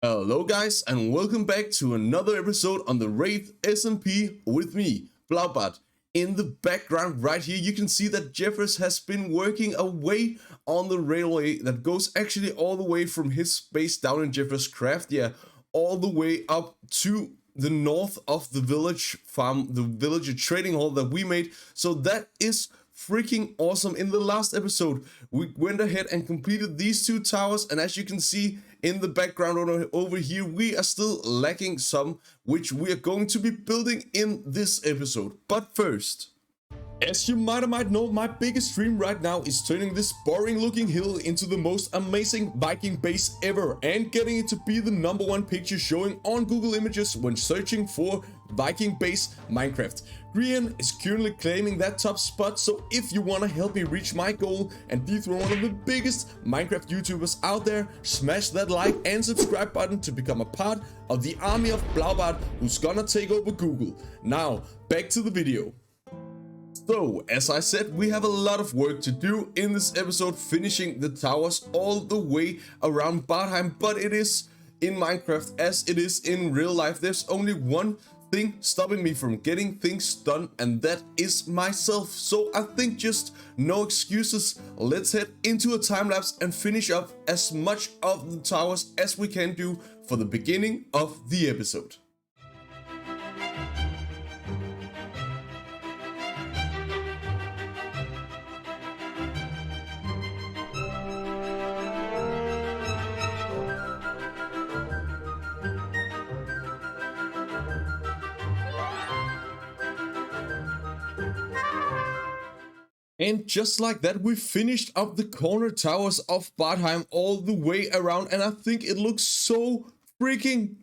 Hello guys and welcome back to another episode on the Wraith SMP with me, MacLeod. In the background right here you can see that Jeffers has been working away on the railway that goes actually all the way from his base down in Jeffers Craft, all the way up to the north of the village farm, the villager trading hall that we made. So that is freaking awesome. In the last episode we went ahead and completed these two towers, and as you can see in the background over here, we are still lacking some, which we are going to be building in this episode. But first, as you might know, my biggest dream right now is turning this boring looking hill into the most amazing Viking base ever and getting it to be the #1 picture showing on Google Images when searching for Viking base Minecraft. Cuillin is currently claiming that top spot, so if you want to help me reach my goal and dethrone one of the biggest Minecraft YouTubers out there, smash that like and subscribe button to become a part of the army of MacLeod who's gonna take over Google. Now, back to the video. So, as I said, we have a lot of work to do in this episode, finishing the towers all the way around Bardheim, but it is in Minecraft as it is in real life. There's only one thing stopping me from getting things done, and that is myself. So I think just no excuses. Let's head into a time lapse and finish up as much of the towers as we can do for the beginning of the episode. And just like that, we finished up the corner towers of Bardheim all the way around, and I think it looks so freaking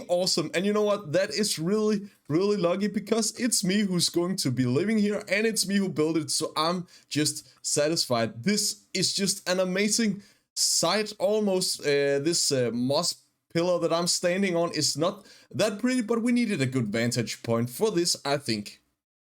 awesome. And you know what? That is really lucky because it's me who's going to be living here and it's me who built it, so I'm just satisfied. This is just an amazing sight. Almost this moss pillar that I'm standing on is not that pretty, but we needed a good vantage point for this, I think.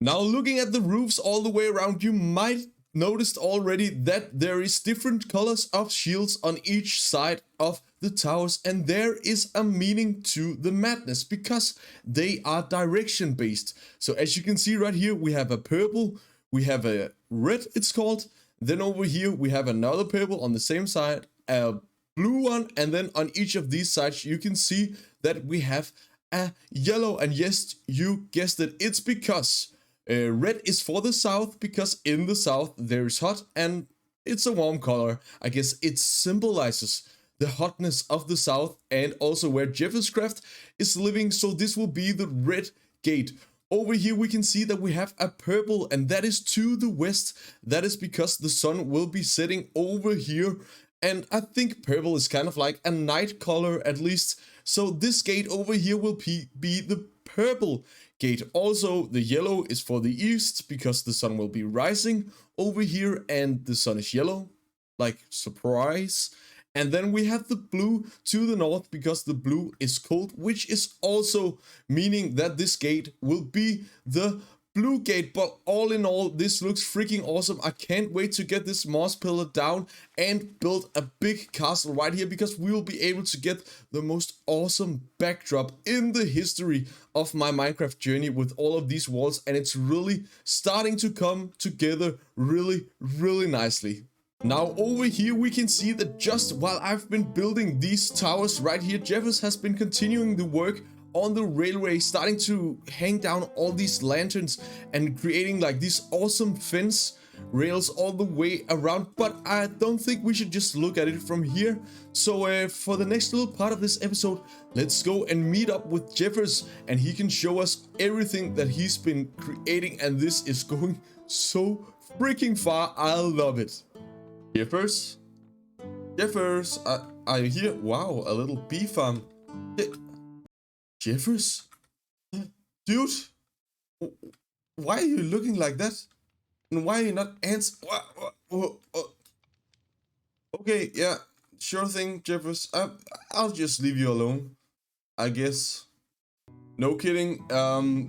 Now, looking at the roofs all the way around, you might noticed already that there is different colors of shields on each side of the towers, and there is a meaning to the madness because they are direction based. So as you can see right here, we have a purple, we have a red, it's called. Then over here we have another purple on the same side, a blue one, and then on each of these sides you can see that we have a yellow. And yes, you guessed it, it's because red is for the south, because in the south there is hot and it's a warm color. I guess it symbolizes the hotness of the south and also where Jeffers Craft is living. So this will be the red gate. Over here we can see that we have a purple, and that is to the west. That is because the sun will be setting over here, and I think purple is kind of like a night color at least. So this gate over here will be the purple gate. Also, the yellow is for the east because the sun will be rising over here and the sun is yellow, like surprise. And then we have the blue to the north because the blue is cold, which is also meaning that this gate will be the blue gate. But all in all, this looks freaking awesome. I can't wait to get this moss pillar down and build a big castle right here, because we will be able to get the most awesome backdrop in the history of my Minecraft journey with all of these walls, and it's really starting to come together really nicely. Now over here we can see that just while I've been building these towers right here, Jeffers has been continuing the work on the railway, starting to hang down all these lanterns and creating like these awesome fence rails all the way around. But I don't think we should just look at it from here. So for the next little part of this episode, let's go and meet up with Jeffers and he can show us everything that he's been creating, and this is going so freaking far. I love it. Jeffers, are you here? Wow, a little bee farm. Jeffers? Dude, why are you looking like that? And why are you not answering? Okay, yeah, sure thing, Jeffers. I'll just leave you alone, I guess. No kidding.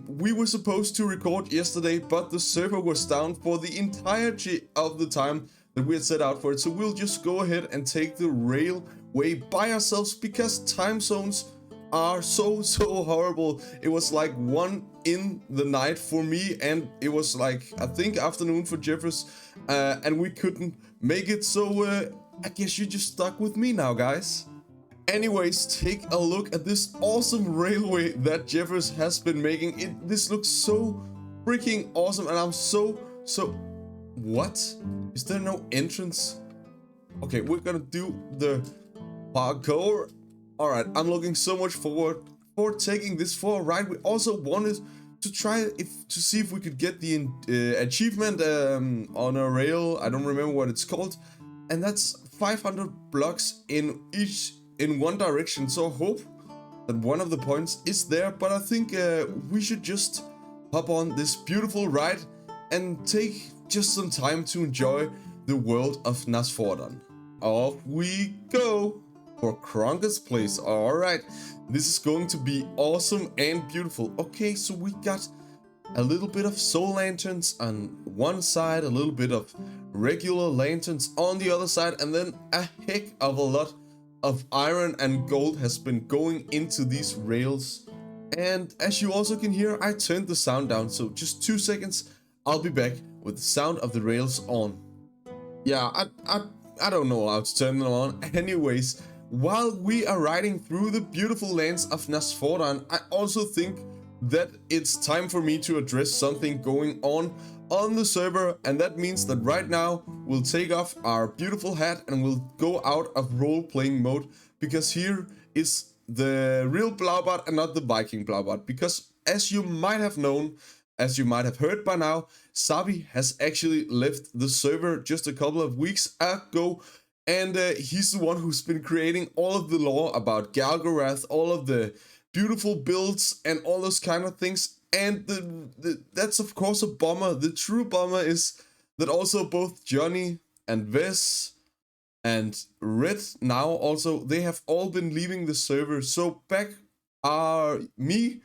We were supposed to record yesterday, but the server was down for the entirety of the time that we had set out for it. So we'll just go ahead and take the rail way by ourselves because time zones are so horrible. It was like 1 in the night for me, and it was like, I think, afternoon for Jeffers, and we couldn't make it, so I guess you're just stuck with me now, guys. Anyways, take a look at this awesome railway that Jeffers has been making. This looks so freaking awesome, and I'm so... What? Is there no entrance? Okay, we're gonna do the parkour. Alright, I'm looking so much forward for taking this for a ride. We also wanted to try to see if we could get the achievement on a rail. I don't remember what it's called. And that's 500 blocks in one direction. So I hope that one of the points is there. But I think we should just hop on this beautiful ride and take just some time to enjoy the world of Nasfordon. Off we go for Cronkite's place. Alright, this is going to be awesome and beautiful. Okay, so we got a little bit of soul lanterns on one side, a little bit of regular lanterns on the other side, and then a heck of a lot of iron and gold has been going into these rails. And as you also can hear, I turned the sound down, so just 2 seconds, I'll be back with the sound of the rails on. Yeah, I don't know how to turn them on. Anyways, while we are riding through the beautiful lands of Nasfordon, I also think that it's time for me to address something going on the server, and that means that right now we'll take off our beautiful hat and we'll go out of role-playing mode, because here is the real Blaubart and not the Viking Blaubart. Because as you might have known, as you might have heard by now, Sabi has actually left the server just a couple of weeks ago. And he's the one who's been creating all of the lore about Galgorath, all of the beautiful builds and all those kind of things. And that's of course a bummer. The true bummer is that also both Johnny and Vess and Red now also, they have all been leaving the server. So back are me,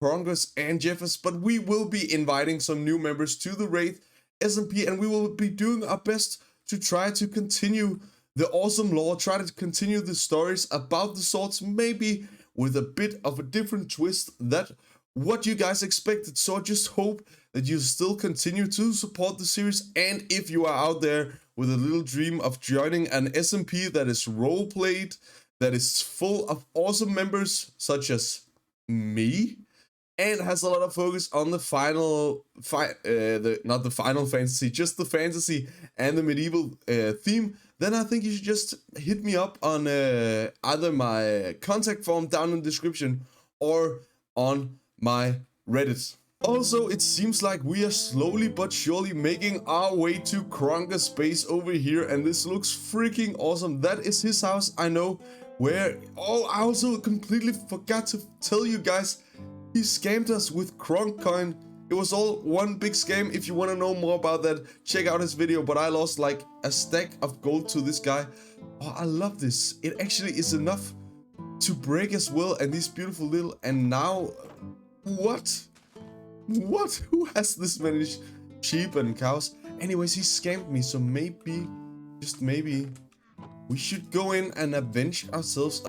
Cronkite and Jeffers, but we will be inviting some new members to the Wraith SMP, and we will be doing our best to try to continue the awesome lore, try to continue the stories about the swords, maybe with a bit of a different twist that what you guys expected. So I just hope that you still continue to support the series, and if you are out there with a little dream of joining an SMP that is role-played, that is full of awesome members such as me, and has a lot of focus on the not the final fantasy, just the fantasy and the medieval theme, then I think you should just hit me up on either my contact form down in the description or on my Reddit. Also, it seems like we are slowly but surely making our way to Cronkite's base over here, and this looks freaking awesome. That is his house, I know, where... Oh, I also completely forgot to tell you guys, he scammed us with Cronkite. It was all one big scam. If you want to know more about that, check out his video. But I lost like a stack of gold to this guy. Oh, I love this. It actually is enough to break as well. And these beautiful little... And now... What? What? Who has this many sheep and cows? Anyways, he scammed me. So maybe, just maybe, we should go in and avenge ourselves.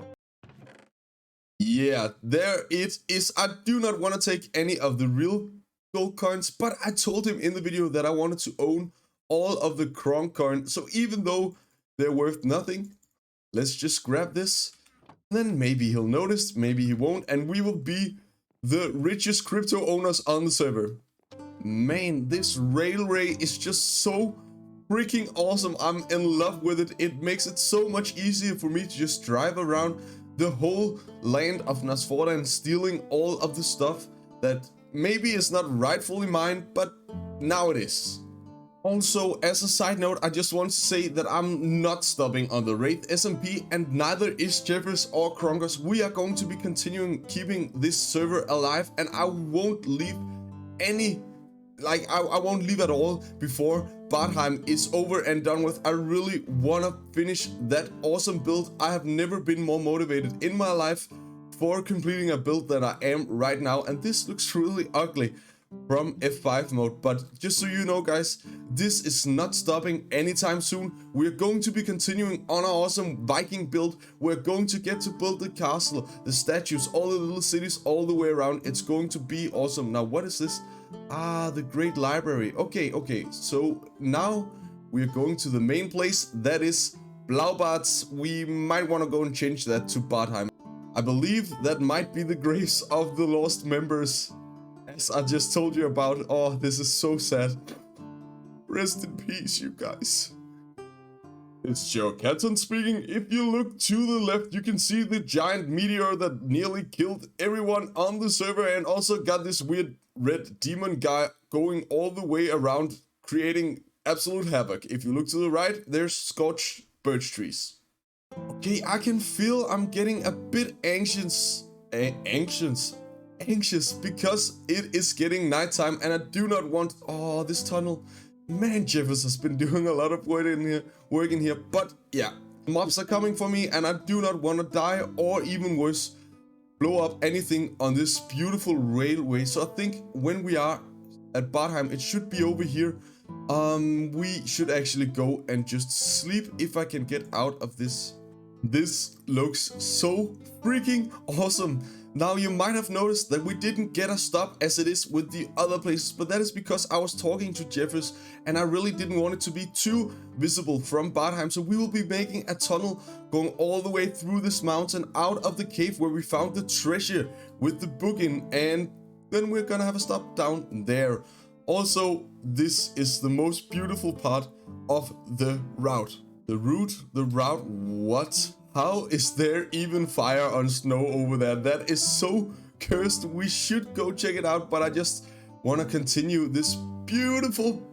Yeah, there it is. I do not want to take any of the real gold coins, but I told him in the video that I wanted to own all of the Kronk coins. So even though they're worth nothing, let's just grab this. And then maybe he'll notice, maybe he won't, and we will be the richest crypto owners on the server. Man, this railway is just so freaking awesome. I'm in love with it. It makes it so much easier for me to just drive around the whole land of Nasfordon, stealing all of the stuff that maybe is not rightfully mine, but now it is. Also, as a side note, I just want to say that I'm not stopping on the Wraith SMP, and neither is Jeffers or Cronkite. We are going to be continuing keeping this server alive, and I won't leave any... I won't leave at all before Bartheim is over and done with. I really want to finish that awesome build. I have never been more motivated in my life for completing a build than I am right now. And this looks really ugly. from F5 mode. But just so you know, guys, this is not stopping anytime soon. We're going to be continuing on our awesome Viking build. We're going to get to build the castle, the statues, all the little cities all the way around. It's going to be awesome. Now, what is this? Ah, the Great Library. Okay. So now we're going to the main place. That is Blaubart's. We might want to go and change that to Bartheim. I believe that might be the graves of the lost members, as I just told you about. Oh, this is so sad. Rest in peace, you guys. It's Joe Catton speaking. If you look to the left, you can see the giant meteor that nearly killed everyone on the server and also got this weird red demon guy going all the way around, creating absolute havoc. If you look to the right, there's scorched birch trees. Okay, I can feel I'm getting a bit anxious because it is getting nighttime and I do not want... Oh, this tunnel. Man, Jeffers has been doing a lot of work in here. But yeah, mobs are coming for me and I do not want to die, or even worse, blow up anything on this beautiful railway. So I think when we are at Bartheim, it should be over here. We should actually go and just sleep if I can get out of this. This looks so freaking awesome. Now, you might have noticed that we didn't get a stop as it is with the other places, but that is because I was talking to Jeffers and I really didn't want it to be too visible from Bartheim. So we will be making a tunnel going all the way through this mountain out of the cave where we found the treasure with the book in, and then we're gonna have a stop down there. Also, this is the most beautiful part of the route. The route, what? How is there even fire on snow over there? That is so cursed. We should go check it out, but I just want to continue this beautiful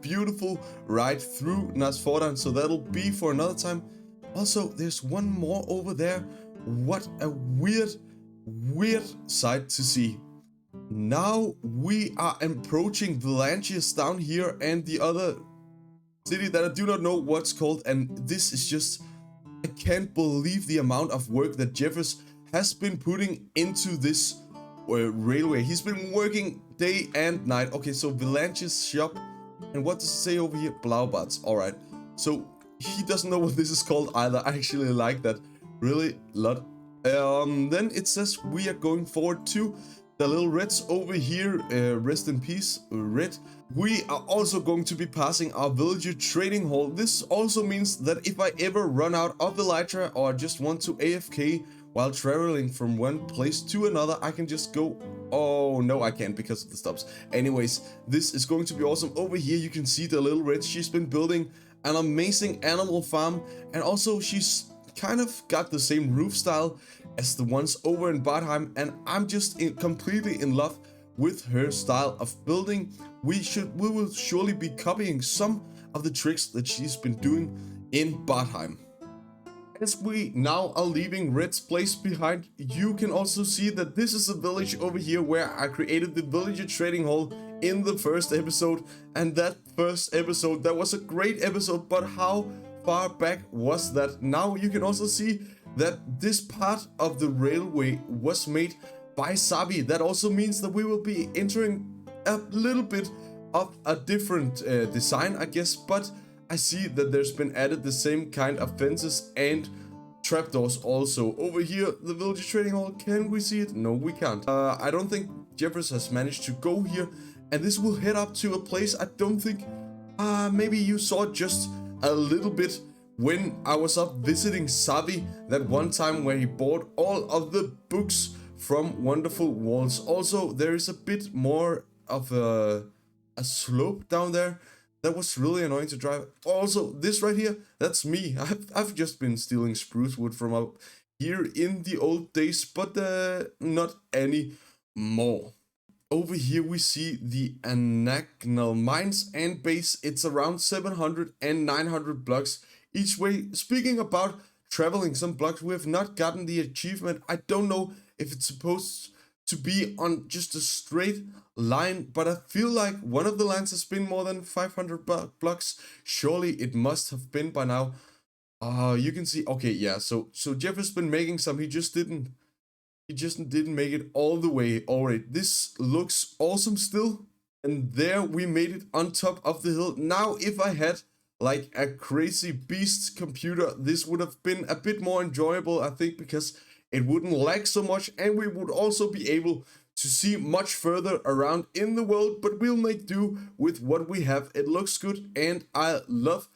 ride through Nasfordan, so that'll be for another time. Also, there's one more over there. What a weird sight to see. Now we are approaching Valantius down here and the other city that I do not know what's called, and this is just... I can't believe the amount of work that Jeffers has been putting into this railway. He's been working day and night. Okay, so Valantius shop, and what does it say over here? Blaubart's. All right, so he doesn't know what this is called either. I actually like that really a lot. Then it says we are going forward to the little Reds over here. Rest in peace, Red. We are also going to be passing our villager trading hall. This also means that if I ever run out of Elytra or just want to AFK while traveling from one place to another, I can just go... Oh, no, I can't because of the stops. Anyways, this is going to be awesome. Over here, you can see the little Red. She's been building an amazing animal farm, and also she's kind of got the same roof style as the ones over in Bartheim, and I'm just completely in love with her style of building. We will surely be copying some of the tricks that she's been doing in Bartheim. As we now are leaving Red's place behind, you can also see that this is a village over here where I created the villager trading hall in the first episode. And that first episode, that was a great episode, but how far back was that? Now you can also see that this part of the railway was made by Sabi. That also means that we will be entering a little bit of a different design, I guess, but I see that there's been added the same kind of fences and trapdoors also. Over here, the villager trading hall, can we see it? No, we can't. I don't think Jeffers has managed to go here, and this will head up to a place I don't think... maybe you saw just a little bit when I was up visiting Savi that one time where he bought all of the books from Wonderful Walls. Also, there is a bit more of a slope down there that was really annoying to drive. Also, this right here, that's me. I've just been stealing spruce wood from up here in the old days, but not anymore. Over here we see the Anagnal mines and base. It's around 700 and 900 blocks each way. Speaking about traveling some blocks, we have not gotten the achievement. I don't know if it's supposed to be on just a straight line, but I feel like one of the lines has been more than 500 blocks. Surely it must have been by now. You can see, okay, yeah, so Jeff has been making some. He just didn't make it all the way. All right, this looks awesome still. And there we made it on top of the hill. Now, if I had like a crazy beast computer, this would have been a bit more enjoyable, I think, because it wouldn't lag so much, and we would also be able to see much further around in the world, but we'll make do with what we have. It looks good, and I love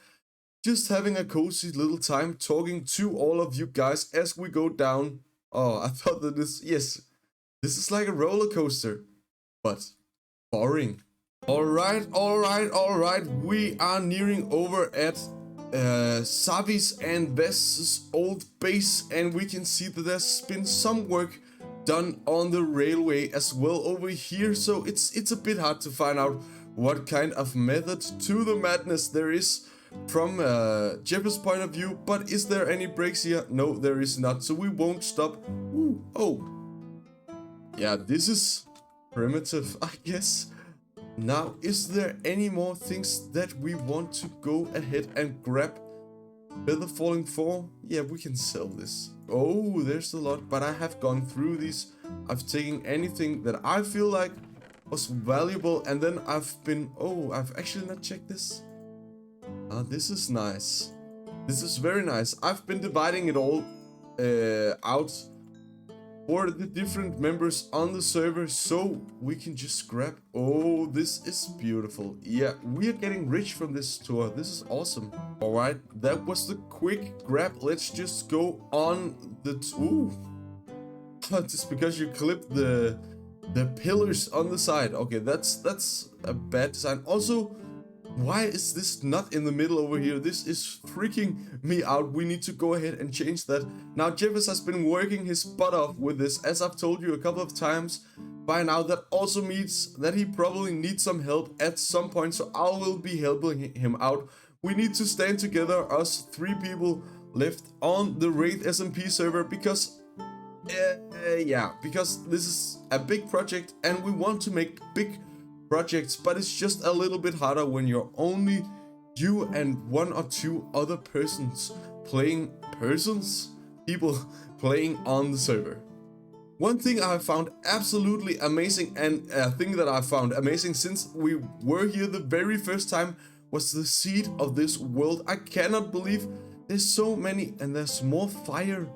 just having a cozy little time talking to all of you guys as we go down. Oh, I thought that this is like a roller coaster, but boring. Alright, we are nearing over at Savi's and Vest's old base, and we can see that there's been some work done on the railway as well over here, so it's a bit hard to find out what kind of method to the madness there is from Jeff's point of view. But is there any breaks here? No, there is not, so we won't stop. Ooh, oh. Yeah, this is primitive, I guess. Now, is there any more things that we want to go ahead and grab? Feather Falling 4? Yeah, we can sell this. Oh, there's a lot, but I have gone through these. I've taken anything that I feel like was valuable, and then I've actually not checked this. This is nice. This is very nice. I've been dividing it all out for the different members on the server, so we can just grab. Oh, this is beautiful. Yeah, we are getting rich from this tour. This is awesome. All right, that was the quick grab. Let's just go on the ooh. Just because you clipped the pillars on the side. Okay, that's a bad design. Also, why is this not in the middle over here? This is freaking me out. We need to go ahead and change that. Now, Jeffers has been working his butt off with this, as I've told you a couple of times by now. That also means that he probably needs some help at some point, so I will be helping him out. We need to stand together, us 3 people left on the Wraith SMP server, because because this is a big project and we want to make big projects, but it's just a little bit harder when you're only you and 1 or 2 other people playing on the server. One thing I have found absolutely amazing, and a thing that I found amazing since we were here the very first time, was the seed of this world. I cannot believe there's so many, and there's more fire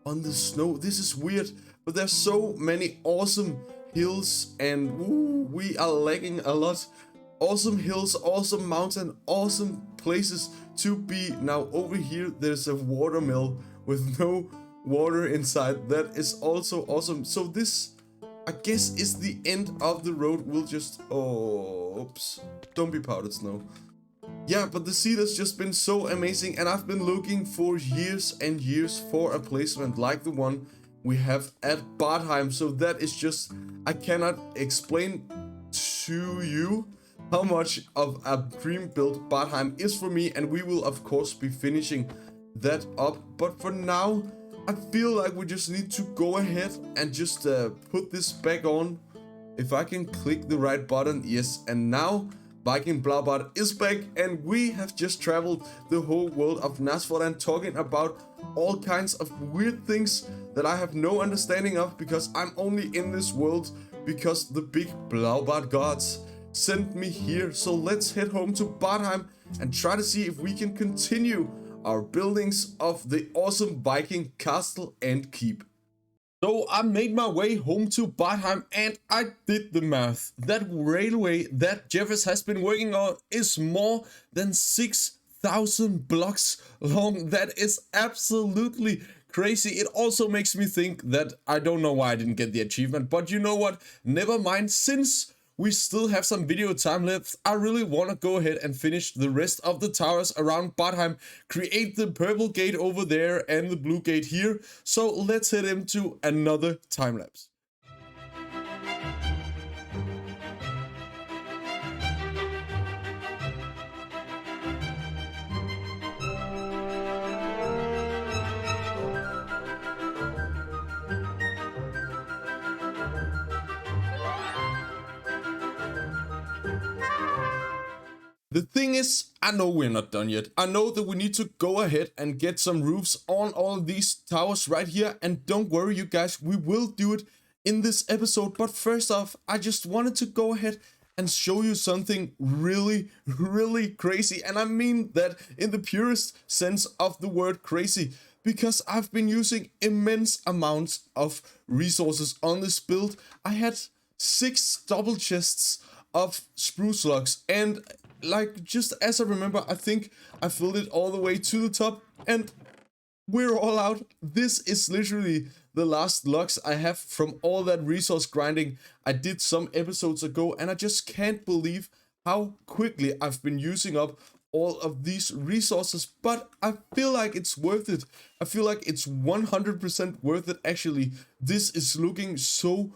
on the snow. This is weird, but there's so many awesome hills, and ooh, we are lagging a lot. Awesome hills, awesome mountain, awesome places to be. Now over here there's a watermill with no water inside. That is also awesome. So this, I guess, is the end of the road. We'll just oops, don't be powdered snow. Yeah, but the seed has just been so amazing, and I've been looking for years and years for a placement like the one we have at Bartheim. So that is just, I cannot explain to you how much of a dream build Bartheim is for me, and we will of course be finishing that up. But for now, I feel like we just need to go ahead and just put this back on. If I can click the right button, yes, and now Viking Blaubart is back, and we have just traveled the whole world of Nasvoland, talking about all kinds of weird things that I have no understanding of, because I'm only in this world because the big Blaubart gods sent me here. So let's head home to Bartheim and try to see if we can continue our buildings of the awesome Viking castle and keep. So I made my way home to Bartheim, and I did the math. That railway that Jeffers has been working on is more than 6,000 blocks long. That is absolutely crazy. It also makes me think that I don't know why I didn't get the achievement, but you know what? Never mind. Since we still have some video time left, I really want to go ahead and finish the rest of the towers around Bartheim, create the purple gate over there and the blue gate here. So let's head into another time lapse. The thing is, I know we're not done yet. I know that we need to go ahead and get some roofs on all of these towers right here. And don't worry, you guys, we will do it in this episode. But first off, I just wanted to go ahead and show you something really, really crazy. And I mean that in the purest sense of the word crazy, because I've been using immense amounts of resources on this build. I had 6 double chests of spruce logs, and like, just as I remember, I think I filled it all the way to the top, and we're all out. This is literally the last logs I have from all that resource grinding I did some episodes ago, and I just can't believe how quickly I've been using up all of these resources, but I feel like it's worth it. I feel like it's 100% worth it, actually. This is looking so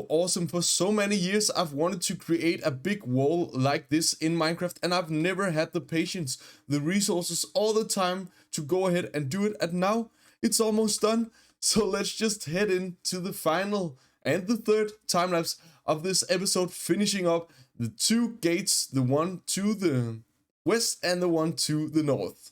awesome. For so many years I've wanted to create a big wall like this in Minecraft, and I've never had the patience, the resources, all the time to go ahead and do it, and now it's almost done. So let's just head into the final and the third time lapse of this episode, finishing up the 2 gates, the one to the west and the one to the north.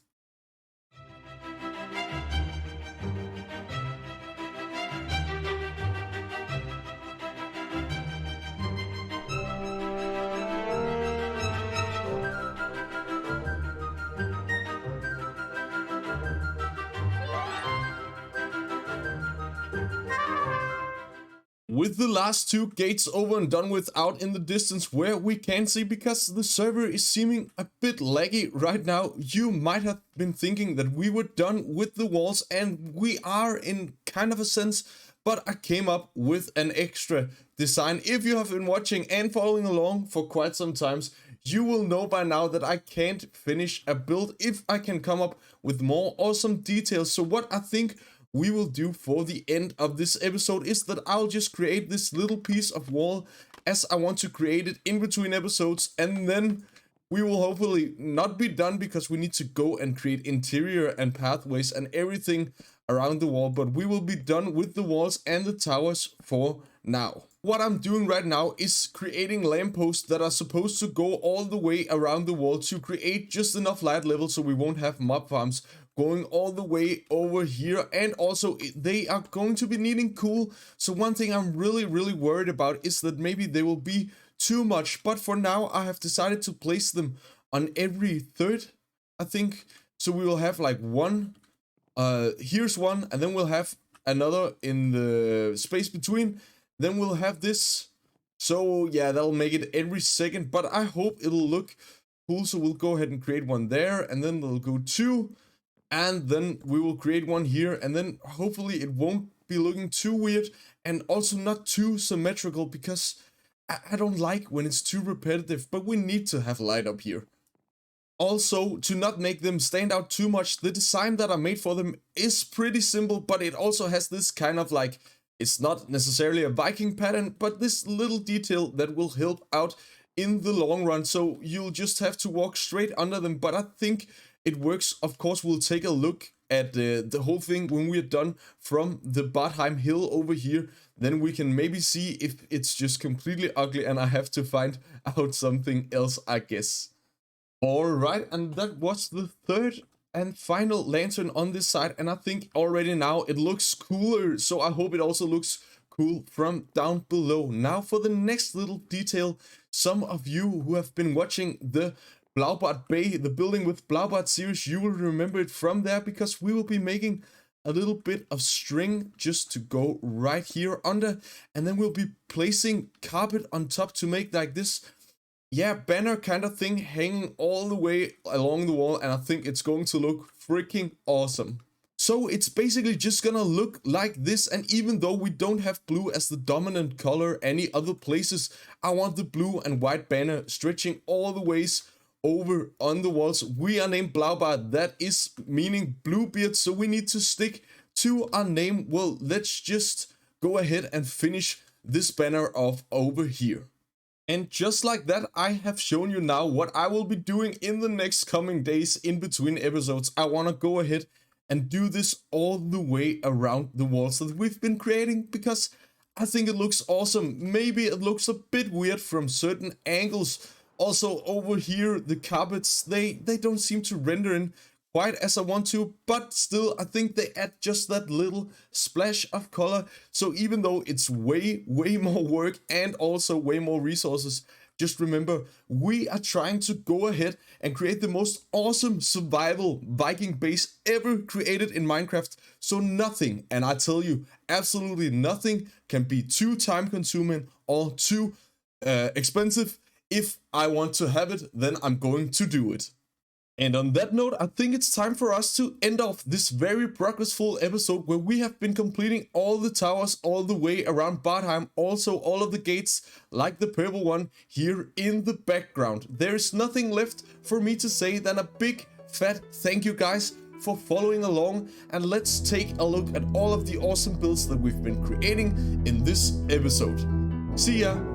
With the last 2 gates over and done with out in the distance where we can see, because the server is seeming a bit laggy right now, you might have been thinking that we were done with the walls, and we are in kind of a sense, but I came up with an extra design. If you have been watching and following along for quite some times, you will know by now that I can't finish a build if I can come up with more awesome details. So what I think we will do for the end of this episode is that I'll just create this little piece of wall as I want to create it in between episodes, and then we will hopefully not be done, because we need to go and create interior and pathways and everything around the wall, but we will be done with the walls and the towers for now. What I'm doing right now is creating lampposts that are supposed to go all the way around the wall to create just enough light level so we won't have mob farms going all the way over here, and also they are going to be needing cool. So one thing I'm really worried about is that maybe they will be too much, but for now I have decided to place them on every third, I think. So we will have like one, here's one, and then we'll have another in the space between, then we'll have this. So yeah, that'll make it every second, but I hope it'll look cool. So we'll go ahead and create one there, and then we'll go 2, and then we will create one here, and then hopefully it won't be looking too weird and also not too symmetrical, because I don't like when it's too repetitive, but we need to have light up here. Also, to not make them stand out too much, the design that I made for them is pretty simple, but it also has this kind of like, it's not necessarily a Viking pattern, but this little detail that will help out in the long run. So you'll just have to walk straight under them, but I think it works. Of course, we'll take a look at the whole thing when we're done from the Badheim hill over here. Then we can maybe see if it's just completely ugly and I have to find out something else, I guess. Alright, and that was the third and final lantern on this side, and I think already now it looks cooler, so I hope it also looks cool from down below. Now for the next little detail, some of you who have been watching the Blaubart Bay, the building with Blaubart series, you will remember it from there, because we will be making a little bit of string just to go right here under, and then we'll be placing carpet on top to make like this, yeah, banner kind of thing hanging all the way along the wall, and I think it's going to look freaking awesome. So it's basically just gonna look like this, and even though we don't have blue as the dominant color any other places, I want the blue and white banner stretching all the ways over on the walls. We are named Blaubart, that is meaning Bluebeard, so we need to stick to our name. Well, let's just go ahead and finish this banner off over here. And just like that, I have shown you now what I will be doing in the next coming days in between episodes. I want to go ahead and do this all the way around the walls that we've been creating, because I think it looks awesome. Maybe it looks a bit weird from certain angles. Also over here, the carpets, they don't seem to render in quite as I want to, but still I think they add just that little splash of color. So even though it's way more work and also way more resources just remember, we are trying to go ahead and create the most awesome survival Viking base ever created in Minecraft. So nothing, and I tell you, absolutely nothing can be too time consuming or too expensive. If I want to have it, then I'm going to do it. And on that note, I think it's time for us to end off this very progressful episode where we have been completing all the towers all the way around Badheim, also all of the gates, like the purple one here in the background. There is nothing left for me to say than a big fat thank you guys for following along, and let's take a look at all of the awesome builds that we've been creating in this episode. See ya!